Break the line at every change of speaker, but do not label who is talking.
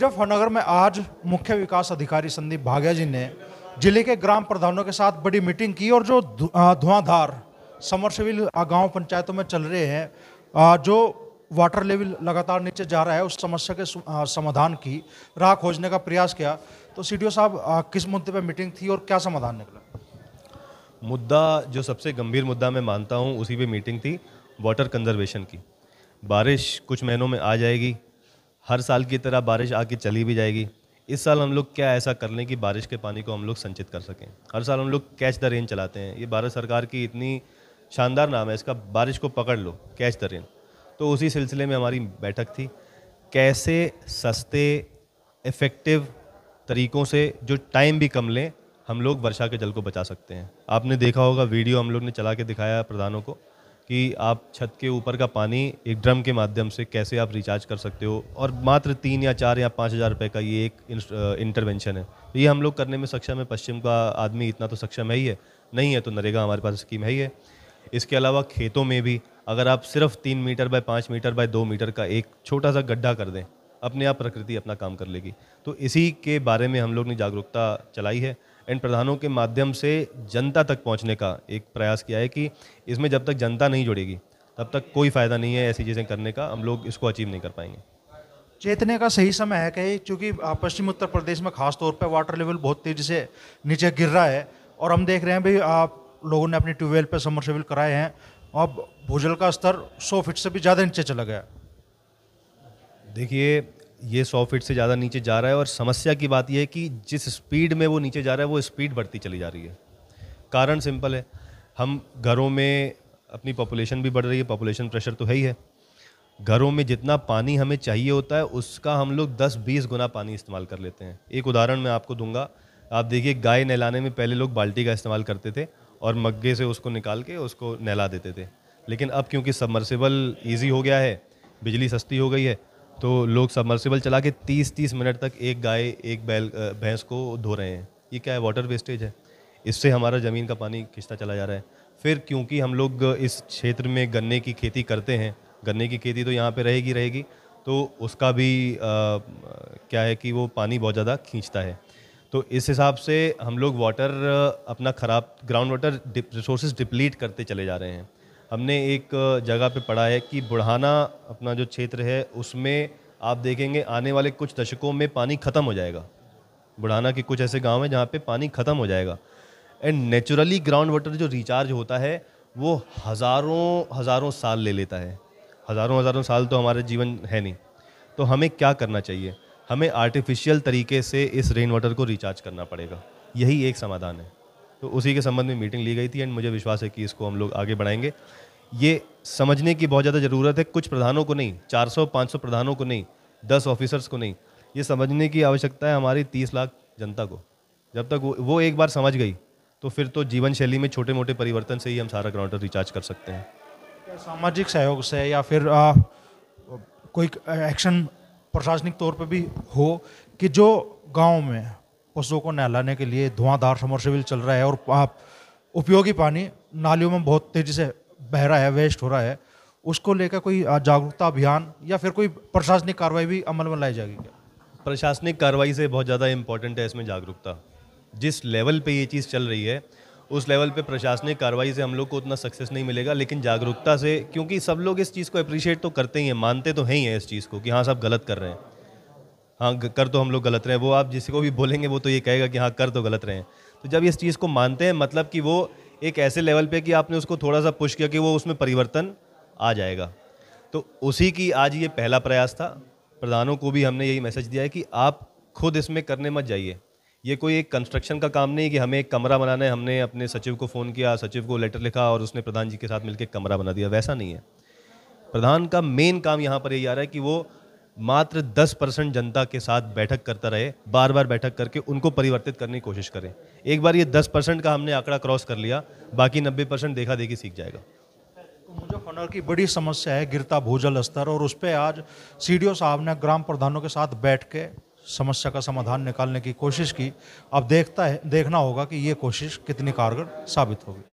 मुजफ्फरनगर में आज मुख्य विकास अधिकारी संदीप भाग्या जी ने जिले के ग्राम प्रधानों के साथ बड़ी मीटिंग की और जो धुआंधार समरसेबिल गांव पंचायतों में चल रहे हैं, जो वाटर लेवल लगातार नीचे जा रहा है, उस समस्या के समाधान की राह खोजने का प्रयास किया। तो सीडीओ साहब, किस मुद्दे पर मीटिंग थी और क्या समाधान निकला?
मुद्दा जो सबसे गंभीर मुद्दा मैं मानता हूँ, उसी पे मीटिंग थी, वाटर कंजर्वेशन की। बारिश कुछ महीनों में आ जाएगी, हर साल की तरह बारिश आके चली भी जाएगी। इस साल हम लोग क्या ऐसा कर लें कि बारिश के पानी को हम लोग संचित कर सकें। हर साल हम लोग कैच द रेन चलाते हैं, ये भारत सरकार की इतनी शानदार नाम है इसका, बारिश को पकड़ लो, कैच द रेन। तो उसी सिलसिले में हमारी बैठक थी, कैसे सस्ते इफ़ेक्टिव तरीक़ों से जो टाइम भी कम लें, हम लोग वर्षा के जल को बचा सकते हैं। आपने देखा होगा वीडियो हम लोग ने चला के दिखाया प्रधानों को कि आप छत के ऊपर का पानी एक ड्रम के माध्यम से कैसे आप रिचार्ज कर सकते हो, और मात्र 3 या 4 या 5 हज़ार रुपये का ये एक इंटरवेंशन है। तो ये हम लोग करने में सक्षम है। पश्चिम का आदमी इतना तो सक्षम है ही है, नहीं है तो नरेगा हमारे पास स्कीम है ही है। इसके अलावा खेतों में भी अगर आप सिर्फ 3 metre by 5 metre by 2 metre का एक छोटा सा गड्ढा कर दें, अपने आप प्रकृति अपना काम कर लेगी। तो इसी के बारे में हम लोग ने जागरूकता चलाई है एंड प्रधानों के माध्यम से जनता तक पहुंचने का एक प्रयास किया है कि इसमें जब तक जनता नहीं जुड़ेगी तब तक कोई फ़ायदा नहीं है ऐसी चीज़ें करने का, हम लोग इसको अचीव नहीं कर पाएंगे।
चेतने का सही समय है कि चूँकि पश्चिम उत्तर प्रदेश में खास तौर पर वाटर लेवल बहुत तेज़ी से नीचे गिर रहा है और हम देख रहे हैं भाई, आप लोगों ने अपनी ट्यूबवेल पर समरसेबिल कराए हैं, अब भूजल का स्तर 100 फीट से भी ज़्यादा नीचे चला गया।
देखिए, ये 100 फीट से ज़्यादा नीचे जा रहा है और समस्या की बात यह है कि जिस स्पीड में वो नीचे जा रहा है वो स्पीड बढ़ती चली जा रही है। कारण सिंपल है, हम घरों में अपनी पॉपुलेशन भी बढ़ रही है, पॉपुलेशन प्रेशर तो है ही है। घरों में जितना पानी हमें चाहिए होता है उसका हम लोग 10-20 गुना पानी इस्तेमाल कर लेते हैं। एक उदाहरण मैं आपको दूंगा, आप देखिए, गाय नहलाने में पहले लोग बाल्टी का इस्तेमाल करते थे और मग्गे से उसको निकाल के उसको नहला देते थे, लेकिन अब क्योंकि सबमर्सिबल ईजी हो गया है, बिजली सस्ती हो गई है, तो लोग सबमर्सिबल चला के 30-30 मिनट तक एक गाय एक भैंस को धो रहे हैं। ये क्या है? वाटर वेस्टेज है। इससे हमारा ज़मीन का पानी खिंचता चला जा रहा है। फिर क्योंकि हम लोग इस क्षेत्र में गन्ने की खेती करते हैं, गन्ने की खेती तो यहाँ पे रहेगी, तो उसका भी क्या है कि वो पानी बहुत ज़्यादा खींचता है। तो इस हिसाब से हम लोग वाटर अपना ख़राब ग्राउंड वाटर रिसोर्सेज डिप्लीट करते चले जा रहे हैं। हमने एक जगह पे पढ़ा है कि बुढ़ाना अपना जो क्षेत्र है उसमें आप देखेंगे आने वाले कुछ दशकों में पानी ख़त्म हो जाएगा। बुढ़ाना के कुछ ऐसे गांव हैं जहाँ पे पानी ख़त्म हो जाएगा एंड नेचुरली ग्राउंड वाटर जो रिचार्ज होता है वो हज़ारों साल ले लेता है। हज़ारों साल तो हमारे जीवन है नहीं। तो हमें क्या करना चाहिए? हमें आर्टिफिशियल तरीके से इस रेन वाटर को रिचार्ज करना पड़ेगा, यही एक समाधान है। तो उसी के संबंध में मीटिंग ली गई थी एंड मुझे विश्वास है कि इसको हम लोग आगे बढ़ाएंगे। ये समझने की बहुत ज़्यादा ज़रूरत है, कुछ प्रधानों को नहीं, 400-500 प्रधानों को नहीं, 10 ऑफिसर्स को नहीं, ये समझने की आवश्यकता है हमारी 30 लाख जनता को। जब तक वो एक बार समझ गई तो फिर तो जीवन शैली में छोटे मोटे परिवर्तन से ही हम सारा ग्राउंड रिचार्ज कर सकते हैं।
क्या सामाजिक सहयोग से या फिर कोई एक्शन प्रशासनिक तौर पे भी हो कि जो गांव में पशुओं को नहलाने के लिए धुआंधार समरसेबिल चल रहा है और उपयोगी पानी नालियों में बहुत तेज़ी से बह रहा है, वेस्ट हो रहा है, उसको लेकर कोई जागरूकता अभियान या फिर कोई प्रशासनिक कार्रवाई भी अमल में लाई जाएगी क्या?
प्रशासनिक कार्रवाई से बहुत ज़्यादा इम्पॉर्टेंट है इसमें जागरूकता। जिस लेवल पे ये चीज़ चल रही है उस लेवल पे प्रशासनिक कार्रवाई से हम लोग को उतना सक्सेस नहीं मिलेगा, लेकिन जागरूकता से, क्योंकि सब लोग इस चीज़ को अप्रिशिएट तो करते ही हैं, मानते तो हैं ही हैं इस चीज़ को कि हाँ सब गलत कर रहे हैं, हाँ कर तो हम लोग गलत रहे हैं। वो आप जिसको भी बोलेंगे वो तो ये कहेगा कि हाँ कर तो गलत रहे हैं। तो जब इस चीज़ को मानते हैं मतलब कि वो एक ऐसे लेवल पे कि आपने उसको थोड़ा सा पुश किया कि वो उसमें परिवर्तन आ जाएगा। तो उसी की आज ये पहला प्रयास था। प्रधानों को भी हमने यही मैसेज दिया है कि आप खुद इसमें करने मत जाइए। ये कोई एक कंस्ट्रक्शन का काम नहीं है कि हमें एक कमरा बनाना है, हमने अपने सचिव को फ़ोन किया, सचिव को लेटर लिखा और उसने प्रधान जी के साथ मिलकर कमरा बना दिया, वैसा नहीं है। प्रधान का मेन काम यहाँ पर यही आ रहा है कि वो मात्र 10% जनता के साथ बैठक करता रहे, बार बार बैठक करके उनको परिवर्तित करने की कोशिश करें। एक बार ये 10% का हमने आंकड़ा क्रॉस कर लिया, बाकी 90% देखा देखी सीख जाएगा।
तो मुजफ्फरनगर की बड़ी समस्या है गिरता भूजल स्तर, और उस पर आज सीडीओ साहब ने ग्राम प्रधानों के साथ बैठ के समस्या का समाधान निकालने की कोशिश की। अब देखना होगा कि ये कोशिश कितनी कारगर साबित होगी।